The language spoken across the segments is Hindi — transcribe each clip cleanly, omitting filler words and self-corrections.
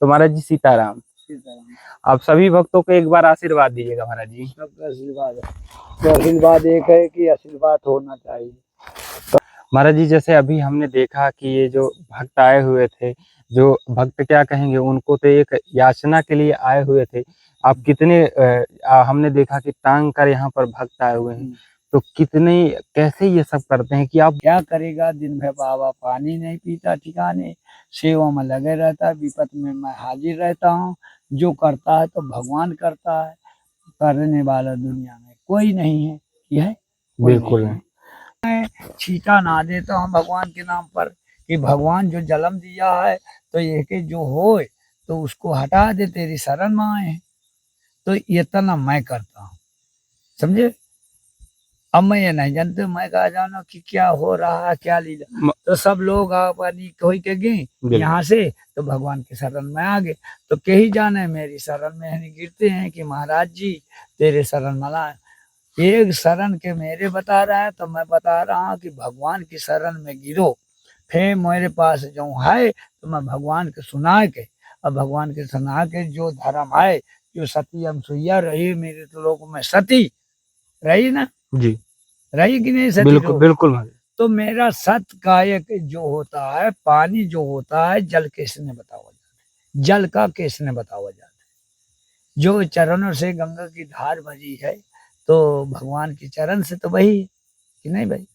तो महाराज जी सीताराम। सीताराम। आप सभी भक्तों को एक बार आशीर्वाद दीजिएगा महाराज जी। सबका आशीर्वाद है, तो आशीर्वाद एक है कि आशीर्वाद होना चाहिए। महाराज जी जैसे अभी हमने देखा कि ये जो भक्त आए हुए थे, जो भक्त क्या कहेंगे, उनको तो एक याचना के लिए आए हुए थे। आप कितने हमने देखा कि टांग कर यहाँ पर भक्त आए हुए हैं, तो कितने कैसे ये सब करते हैं कि आप क्या करेगा, दिन भर बाबा पानी नहीं पीता, ठिकाने सेवा में लगे रहता है, विपत में मैं हाजिर रहता हूँ। जो करता है तो भगवान करता है, करने वाला दुनिया में कोई नहीं है। यह बिल्कुल छीटा ना देता हूँ भगवान के नाम पर कि भगवान जो जन्म दिया है तो ये कि जो होए तो उसको हटा दे, तेरी शरण में आए हैं। तो इतना मैं करता हूँ, समझे। अब मैं ये नहीं जानते, मैं कहा जाना कि क्या हो रहा है, क्या लीला। तो सब लोग अपनी कोई के गए यहाँ से, तो भगवान के शरण में आ गए। तो कही जाने मेरी शरण में नहीं गिरते हैं कि महाराज जी तेरे शरण में लाए। एक शरण के मेरे बता रहा है, तो मैं बता रहा हूँ कि भगवान की शरण में गिरो। फिर मेरे पास जो है तो मैं भगवान के सुना के, और भगवान के सुना के जो धर्म है, जो सती अनसुईया रही मेरे तो लोगों में, सती रही ना जी, रही कि नहीं सती? बिल्कुल बिल्कुल। तो मेरा सत कायक जो होता है, पानी जो होता है, जल किसने बतावा जाता है, जल का किसने बतावा जाता है। जो चरणों से गंगा की धार बजी है, तो भगवान के चरण से तो बही कि नहीं भाई,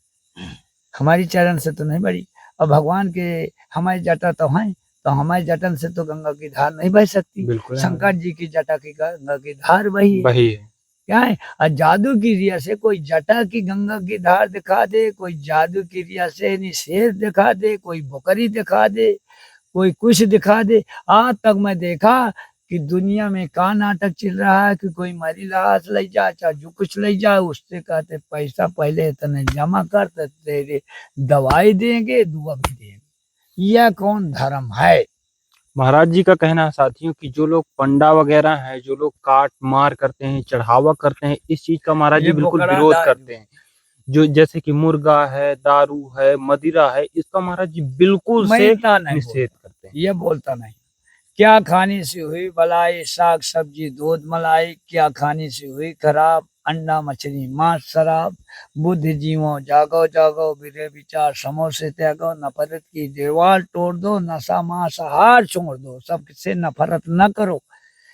हमारी चरण से तो नहीं बड़ी। और भगवान के हमारी जटा तो है, तो हमारे जटन से तो गंगा की धार नहीं बह सकती। शंकर जी की जटा की गंगा की धार बही है। क्या है, और जादू की रिया से कोई जटा की गंगा की धार दिखा दे, कोई जादू की रिया से शेर दिखा दे, कोई बकरी दिखा दे, कोई कुछ दिखा दे। आज तक मैं देखा कि दुनिया में का नाटक चल रहा है कि कोई मरी लाश ले जा, चाहे जो कुछ ले जाए, उससे कहते पैसा पहले इतने जमा कर, तो तेरे दवाई देंगे, दुआ भी देंगे। यह कौन धर्म है? महाराज जी का कहना है साथियों कि जो लोग पंडा वगैरह हैं, जो लोग काट मार करते हैं, चढ़ावा करते हैं, इस चीज का महाराज जी बिल्कुल विरोध करते हैं। जो जैसे कि मुर्गा है, दारू है, मदिरा है, इसका महाराज जी बिल्कुल से निषेध करते हैं। ये बोलता नहीं। क्या खाने से हुई भलाई, साग सब्जी दूध मलाई, क्या खाने से हुई खराब, अंडा मछली मांस शराब। बुद्धि जीवो जागो जागो, बिरे विचार समोसे त्यागो, नफरत की दीवार तोड़ दो, नशा मांसाहार छोड़ दो, सबसे नफरत न करो,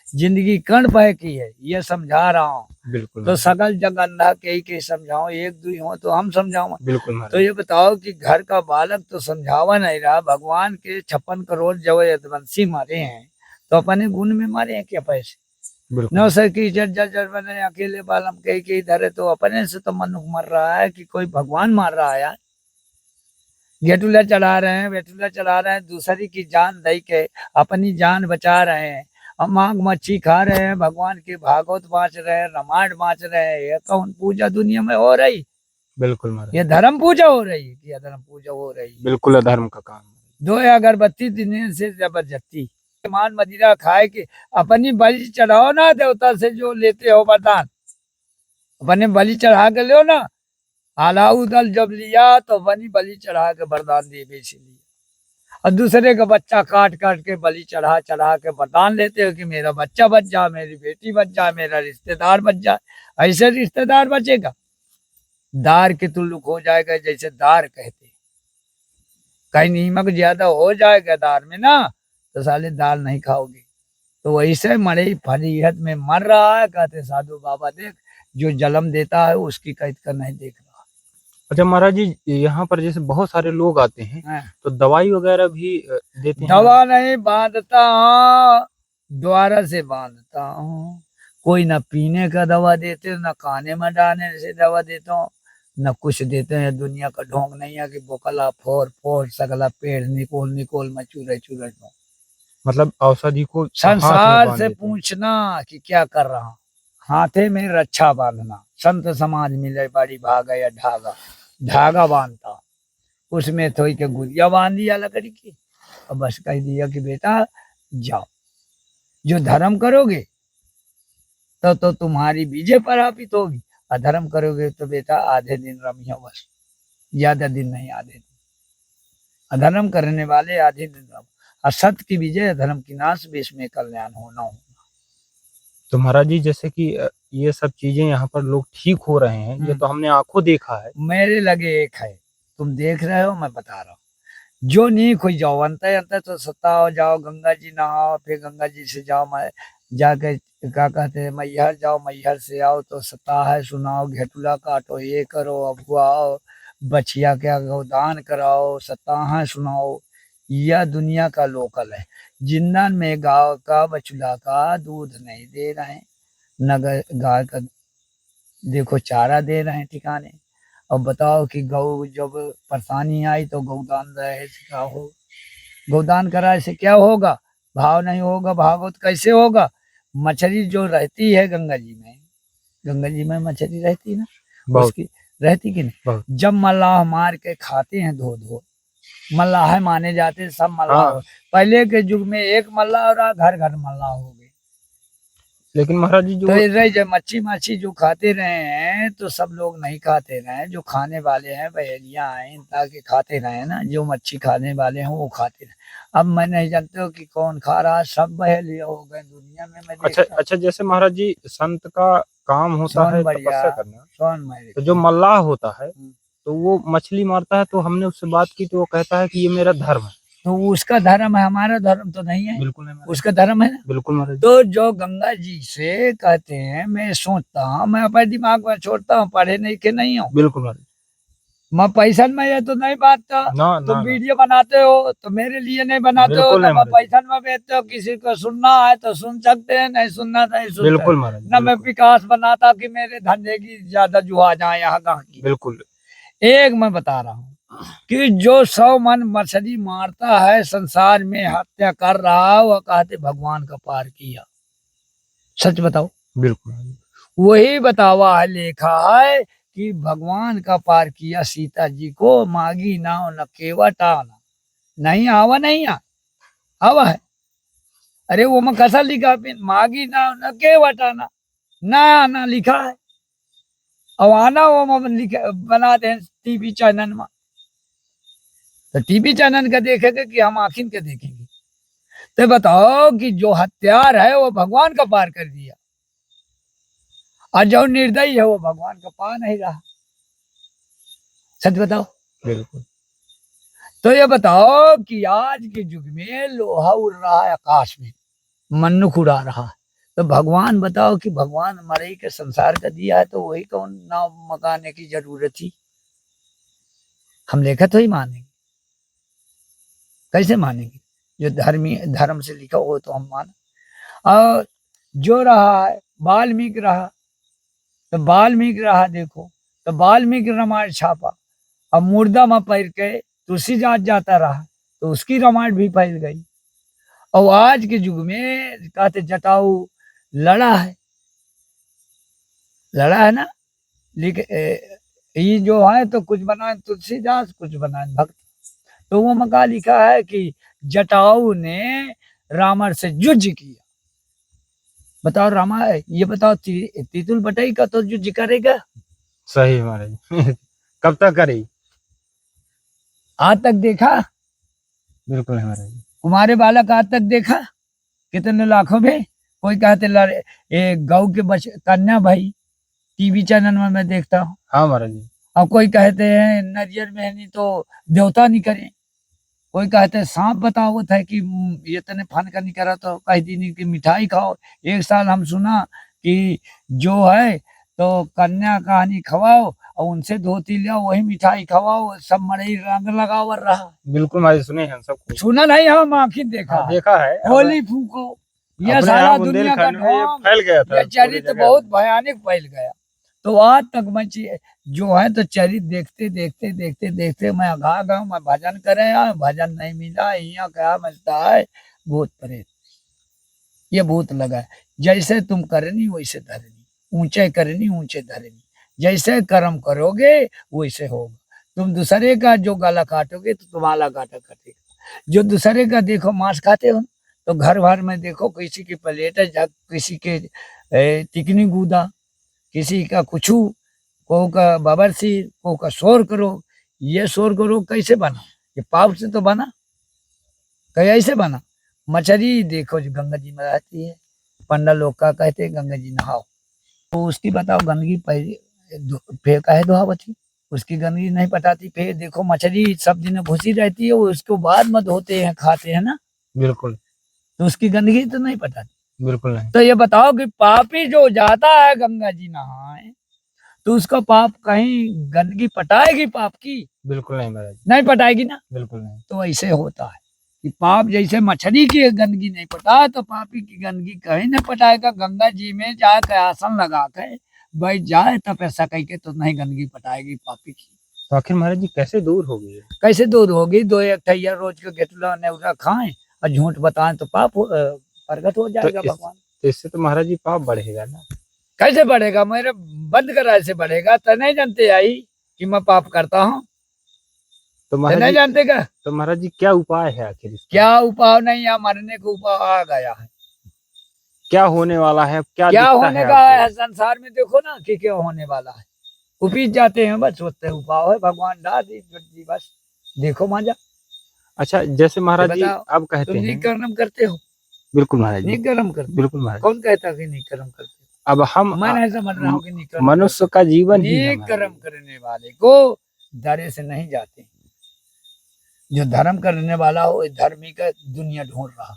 जिंदगी कण पह की है, ये समझा रहा हूँ। बिल्कुल। तो सकल जग अंधा के समझाओ, एक दुई हो तो हम समझाओ। बिल्कुल। तो ये बताओ कि घर का बालक तो समझावा नहीं रहा, भगवान के 56 करोड़ जब यदवंशी मारे हैं, तो अपने गुण में मारे हैं क्या पैसे? नौ सर की जर्जर बने अकेले बालम के धरे, तो अपने से तो मनुष्य मर रहा है कि कोई भगवान मार रहा है यार। घेटुला चढ़ा रहे हैं, वेटुला चढ़ा रहे हैं, दूसरी की जान दे के अपनी जान बचा रहे हैं। और मांग मच्छी खा रहे हैं, भगवान के भागवत बाँच रहे हैं, रामायण बाँच रहे हैं। ये कौन पूजा दुनिया में हो रही? बिल्कुल। ये धर्म पूजा हो रही है कि अधर्म पूजा हो रही है? बिल्कुल अधर्म का काम। दो अगरबत्ती दिन से जबरदस्ती मान मदिरा खाए के अपनी बलि चढ़ाओ ना, देवता से जो लेते हो वरदान, अपने बलि चढ़ा के लो ना। अलाउदल जब लिया तो बनी बलि चढ़ा के वरदान दे बेच लिया, और दूसरे का बच्चा काट काट के बलि चढ़ा चढ़ा के वरदान लेते हो कि मेरा बच्चा बच जा, मेरी बेटी बच जा, मेरा रिश्तेदार बच जाए। ऐसे रिश्तेदार बचेगा? दार के तुल्लुक हो जाएगा, जैसे दार कहते, कहीं नीमक ज्यादा हो जाएगा दाल में ना, तो साले दाल नहीं खाओगे। तो वैसे मरे फरीहत में मर रहा है, कहते साधु बाबा देख, जो जन्म देता है उसकी कैद का नहीं देख रहा। अच्छा महाराज जी, यहाँ पर जैसे बहुत सारे लोग आते हैं, तो दवाई वगैरह भी देते हैं? दवा नहीं बांधता हूँ, द्वारा से बांधता हूँ। कोई न पीने का दवा देते, न खाने में डालने से दवा देता हूँ, न कुछ देते हैं। दुनिया का ढोंग नहीं है कि बोकला फोर फोर सगला पेड़ निकोल निकोल में चूरे चूरे दो। मतलब औषधि को संसार से पूछना कि क्या कर रहा हूँ, हाथे में रक्षा बांधना। संत समाज मिले बड़ी भागा या ढागा, धागा बांधता, उसमें थोड़ी के गुड़िया बांध दिया लकड़ी की, और बस कह दिया कि बेटा जाओ, जो धर्म करोगे तो तुम्हारी विजय प्राप्त होगी, अधर्म करोगे तो बेटा आधे दिन रमियो, बस ज्यादा दिन नहीं, आधे दिन। अधर्म करने वाले आधे दिन रहो। असत की विजय, धर्म की नाश, विश्व में कल्याण होना हो। तो महाराज जी जैसे कि ये सब चीजें यहाँ पर लोग ठीक हो रहे हैं, ये तो हमने आंखों देखा है। मेरे लगे एक है, तुम देख रहे हो, मैं बता रहा हूँ। जो नहीं कोई जाओ, अंत अंत तो सताओ, जाओ गंगा जी नहाओ, फिर गंगा जी से जाओ, मैं जाके क्या कहते हैं मैहर जाओ, मैहर से आओ तो सता है सुनाओ, घेटुला काटो ये करो, अफवाओ बछिया क्या गोदान कराओ, सता है सुनाओ। यह दुनिया का लोकल है। जिंदन में गाय का बछुला का दूध नहीं दे रहे, नगर गाय का देखो चारा दे रहे हैं ठिकाने। अब बताओ कि गौ जब परेशानी आई तो गौदान रहे से क्या हो, गौदान कराए से क्या होगा, भाव नहीं होगा, भागवत कैसे होगा। मछली जो रहती है गंगा जी में, गंगा जी में मछली रहती है ना, बहुत उसकी रहती कि नहीं, बहुत जब मल्लाह मार के खाते हैं धो धो, मल्लाह माने जाते हैं सब मल्लाह हाँ। पहले के युग में एक मल्लाह रहा, घर घर मल्लाह हो गए। लेकिन महाराज जी जो तो ये रही जब मच्छी जो खाते रहे हैं तो सब लोग नहीं खाते रहे, जो खाने वाले हैं बहेलियां आए ताकि खाते रहे ना, जो मच्छी खाने वाले हैं वो खाते रहे। अब मैं नहीं जानते हो कि कौन खा रहा है, सब बहेलिया हो गए दुनिया में। मैं अच्छा देखता अच्छा, जैसे महाराज जी संत का काम होता सोन है बढ़िया तपस्या करना, सोन मेरे तो जो मल्लाह होता है हम्म। तो वो मछली मारता है, तो हमने उससे बात की तो वो कहता है कि ये मेरा धर्म है। तो उसका धर्म है, हमारा धर्म तो नहीं है। बिल्कुल नहीं महाराज, उसका धर्म है ना। बिल्कुल महाराज जी। तो जो गंगा जी से कहते हैं, मैं सोचता हूँ, मैं अपने दिमाग में छोड़ता हूँ, पढ़े नहीं के नहीं हूँ, बिल्कुल महाराज, मैं पैसा में ये तो नहीं बांटता। ना तुम ना ना, वीडियो बनाते हो तो मेरे लिए नहीं बनाते हो बिल्कुल ना, नहीं मैं महाराज जी, पैसा में बेचते हो। किसी को सुनना है तो सुन सकते हैं, नहीं सुनना नहीं सुन सकते। बिल्कुल महाराज जी, ना मैं बिल्कुल विकास बनाता कि मेरे धंधे की ज्यादा जुआ जाए यहाँ गाँव की। बिल्कुल। एक मैं बता रहा हूँ कि जो 100 मन मछली मारता है संसार में, हत्या कर रहा, वह कहते भगवान का पार किया। सच बताओ, बिल्कुल महाराज जी, वही बतावा है, लिखा है कि भगवान का पार किया सीता जी को, मागी नाव न केवट आना, नहीं आवा नहीं आवा है। अरे वो में कैसा लिखा फिर, मागी नाव न केवट आना, ना आना लिखा है, और आना वो में लिखा बना दे टीवी चैनल में। तो टीवी चैनल का देखेंगे कि हम आखिर के देखेंगे। तो बताओ कि जो हत्यार है वो भगवान का पार कर दिया, और जो निर्दयी है वो भगवान का पा नहीं रहा। सच बताओ। बिल्कुल तो ये बताओ कि आज के युग में लोहा उड़ रहा है आकाश में, मनुष्य उड़ा रहा है, तो भगवान बताओ कि भगवान हमारे के संसार का दिया है, तो वही कौन नाव मकाने की जरूरत थी। हम लेखा तो ही मानेंगे, कैसे मानेंगे, जो धर्म से लिखा हो तो हम माने। और जो रहा है वाल्मीकि रहा, तो वाल्मीकि रहा देखो, तो वाल्मीकि रामायण छापा, अब मुर्दा में पैर के तुलसीदास जाता रहा तो उसकी रामायण भी फैल गई। और आज के युग में कहते जटाऊ लड़ा है ना, ये जो है तो कुछ बनाए तुलसीदास, कुछ बनाए भक्त। तो वो मका लिखा है कि जटाऊ ने रावण से युद्ध किया। बताओ रामा, ये बताओ तीतुल बटाई का तो युद्ध करेगा? सही है महाराज जी। कब तक करी? आज तक देखा? बिल्कुल है महाराज जी, कुमारे बालक आज तक देखा? कितने लाखों में। कोई कहते ये गौ के बच कन्या भाई, टीवी चैनल में मैं देखता हूँ। हाँ महाराज जी, और कोई कहते हैं नरियर में नहीं तो देवता नहीं करे, कोई कहते हैं सांप बतावत है कि ये तने फन का नहीं करा तो कह दी कि मिठाई खाओ। एक साल हम सुना कि जो है तो कन्या कहानी खवाओ और उनसे धोती लिया, वही मिठाई खवाओ, सब मड़ई रंग लगावर रहा। बिल्कुल महाराज जी, सुने हैं सब कुछ। सुना नहीं, हम आखिर देखा हाँ, है। देखा है। होली फूको, यह अपने सारा यहाँ दुनिया बुंदेलखंड का में ये ढोंग, फैल गया था यह पूरी चरित्र जगह बहुत में। भयानक फैल गया। तो आज तक मैं जो है तो चरित्र देखते देखते देखते देखते मैं अघा गया, मैं भजन करे यार, भजन नहीं मिला, यहाँ क्या मिलता है, भूत प्रेत। ये भूत लगा है। जैसे तुम करनी वैसे धरनी, ऊंचे करनी ऊंचे धरनी, जैसे कर्म करोगे वैसे होगा। तुम दूसरे का जो गला काटोगे तो तुम्हारा गाटा कटेगा। जो दूसरे का देखो मांस खाते हो तो घर भर में देखो किसी की प्लेट है, किसी के तिकनी गूदा, किसी का कुछू, को का बबरसी, को का शोर करो। ये शोर करो कैसे बना? ये पाप से तो बना। कहीं ऐसे बना। मछली देखो जो गंगा जी में रहती है, पंडा लोग का कहते हैं गंगा जी नहाओ, तो उसकी बताओ गंदगी पहले फिर काहे धोआवती, उसकी गंदगी नहीं पटाती। फिर देखो मछली सब दिन घुसी रहती है, उसको बाद में धोते हैं खाते हैं ना, बिल्कुल तो उसकी गंदगी तो नहीं पटाती। बिल्कुल नहीं। तो ये बताओ कि पापी जो जाता है गंगा जी नहाए, तो उसका पाप कहीं गंदगी पटाएगी पाप की? बिल्कुल नहीं महाराज, नहीं पटाएगी ना। बिल्कुल नहीं। तो ऐसे होता है कि पाप जैसे मछली की गंदगी नहीं पटा, तो पापी की गंदगी कहीं नहीं पटाएगा। गंगा जी में जाकर आसन लगा के बैठ जाए तपस्या करके, तो नहीं गंदगी पटाएगी पापी की। तो आखिर महाराज जी कैसे दूर होगी? कैसे दूर होगी? 2-1 ठैया रोज के गेटला नेवरा खाएं और झूठ बताएं तो पाप प्रगट हो जाएगा भगवान। तो इससे तो महाराज जी पाप बढ़ेगा ना। कैसे बढ़ेगा? मेरे बंद करा से बढ़ेगा। तो नहीं जानते आई कि मैं पाप करता हूँ? तो तो महाराज नहीं जी, जानते क्या? तो महाराज जी क्या उपाय है आखिर इसका? क्या उपाय नहीं, या मरने का उपाय आ गया है। क्या होने वाला है? क्या क्या दिखता होने है का आपको? है संसार में? देखो ना कि क्या होने वाला है। उपीत जाते हैं बस, होते उपाय है भगवान डाल दी बस, देखो मजा। अच्छा जैसे महाराज जी बताओ, अब कहते तुम हैं, निक कर्म करते हो? बिल्कुल महाराज जी, निक कर्म करते हो? बिल्कुल महाराज। कौन कहता कि निक कर्म करते हो? अब हम मैं नहीं समझ रहा हूँ कि निक कर्म मनुष्य का जीवन ही है निक महाराज कर्म जी। करने वाले को दरे से नहीं जाते। जो धर्म करने वाला हो, धर्मी का दुनिया ढूंढ रहा।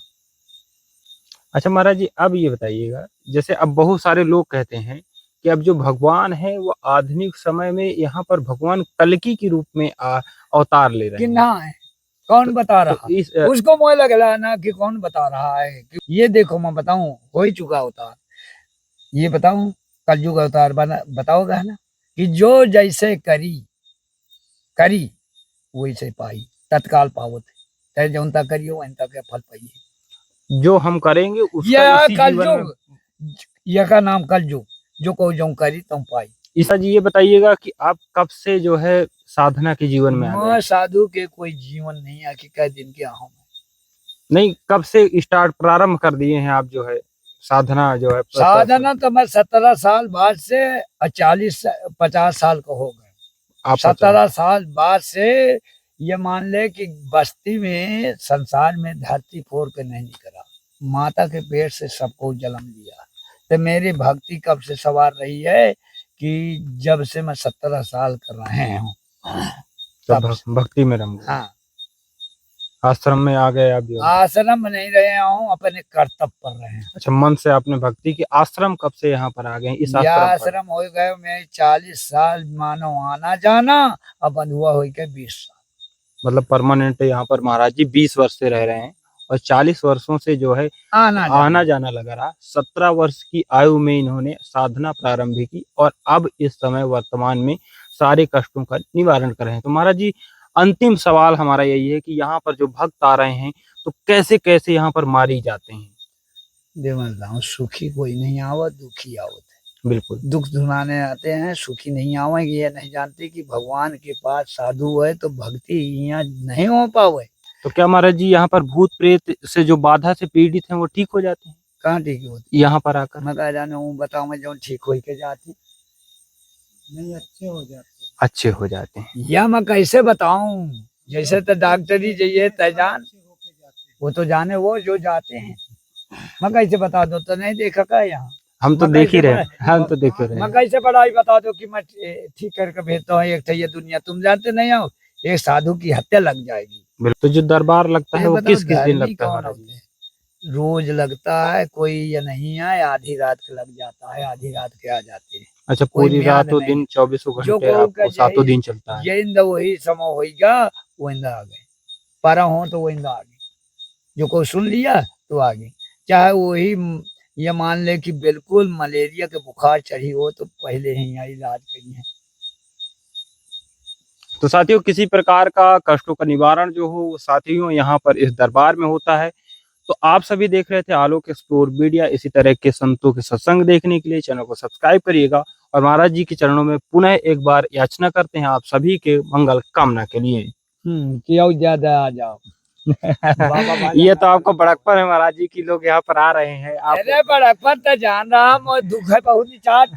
अच्छा महाराज जी अब ये बताइएगा, जैसे अब बहुत सारे लोग कहते हैं कि अब जो भगवान है वो आधुनिक समय में यहाँ पर भगवान कल्कि के रूप में अवतार ले रहे हैं। किन्ना है? कौन बता तो रहा? इस उसको मोह लग रहा है ना कि कौन बता रहा है कि ये देखो मैं बताऊं, हो ही चुका अवतार। ये बताऊं कलयुग अवतार बताओगा ना कि जो जैसे करी वैसे पाई, तत्काल पावत है। जौन तक करियो वहीं तक फल पाइए। जो हम करेंगे उसका यह इसी जीवन में। कलयुग, यह का नाम कलयुग, जो को जो करी तुम पाई। ईसा जी ये बताइएगा कि आप कब से जो है साधना के जीवन में आ गए? मैं साधु के कोई जीवन नहीं है कि कई दिन के आऊं मैं। नहीं, कब से स्टार्ट प्रारंभ कर दिए हैं आप जो है साधना जो है? साधना तो मैं 17 साल बाद से 40-50 साल का हो गए। आप 17 साल बाद से ये मान ले कि बस्ती में संसार में धरती फोड़ के नहीं निकला, माता के पेट से सबको जन्म लिया। तो मेरी भक्ति कब से सवार रही है कि जब से मैं 17 साल कर रहे हूँ तब से। भक्ति में रम गए। हाँ, आश्रम में आ गए आप जो? आश्रम में नहीं रहे हूँ, अपने कर्तव्य कर रहे हैं। अच्छा, मन से आपने भक्ति की। आश्रम कब से यहाँ पर आ गए? इस यह आश्रम पर आश्रम हो गए मैं 40 साल मानो आना जाना, अब बंधुआ हो गए 20 साल। मतलब परमानेंट यहाँ पर महाराज जी 20 वर्ष से रह रहे हैं और 40 वर्षों से जो है आना जाना लगा रहा। 17 वर्ष की आयु में इन्होंने साधना प्रारंभ की और अब इस समय वर्तमान में सारे कष्टों का निवारण कर रहे हैं। तो महाराज जी अंतिम सवाल हमारा यही है कि यहाँ पर जो भक्त आ रहे हैं तो कैसे कैसे यहाँ पर मारी जाते हैं? देवल सुखी कोई नहीं आवत, दुखी आवत है। बिल्कुल। दुख धुनाने आते हैं, सुखी नहीं आवेंगे। ये नहीं जानते कि भगवान के पास साधु है तो भक्ति यहाँ नहीं हो पावे। तो क्या महाराज जी यहाँ पर भूत प्रेत से जो बाधा से पीड़ित हैं वो ठीक हो जाते हैं कहाँ ठीक होती? यहाँ पर आकर? मैं कह जाने हूँ, बताओ मैं जो ठीक हो के जाती नहीं, अच्छे हो जाते हैं। या मैं कैसे बताऊं? जैसे तो डॉक्टरी जाइए तैजान, वो तो जाने वो जो जाते हैं। मैं कैसे बता दो? तो नहीं देखा का यहाँ? हम तो देख ही रहे हैं, हम तो देख ही रहे मैं हैं। कैसे पढ़ाई बता दो कि मैं ठीक करके भेजता हूँ। एक ये दुनिया तुम जानते नहीं हो, एक साधु की हत्या लग जाएगी। तो जो दरबार लगता है वो किस किस दिन धर्मी लगता है कौन महाराज जी? होते हैं? रोज लगता है, कोई ये नहीं है, आधी रात के लग जाता है, आधी रात के आ जाते हैं। अच्छा, कोई पूरी म्याद रातों नहीं। दिन 24 जो घंटे आपको 7 दिन चलता है। ये इंदा वही समय होगा, वो इंदा आ गए। पारा हो तो वो इंदा आ गए, जो कोई सुन लिया तो आ गए। चाहे वही ये मान ले कि बिल्कुल मलेरिया के बुखार चढ़ी हो तो पहले ही यहाँ इलाज करिए। तो साथियों किसी प्रकार का कष्टों का निवारण जो हो वो साथियों यहाँ पर इस दरबार में होता है। तो आप सभी देख रहे थे आलोक एक्सप्लोर मीडिया। इसी तरह के संतों के सत्संग देखने के लिए चैनल को सब्सक्राइब करिएगा और महाराज जी के चरणों में पुनः एक बार याचना करते हैं आप सभी के मंगल कामना के लिए। क्यों ज्यादा आ जाओ। ये तो आपको बड़कपन है महाराज जी की लोग यहाँ पर आ रहे हैं। अरे बड़कपन तो जान रहा, मैं दुख है बहुत चाट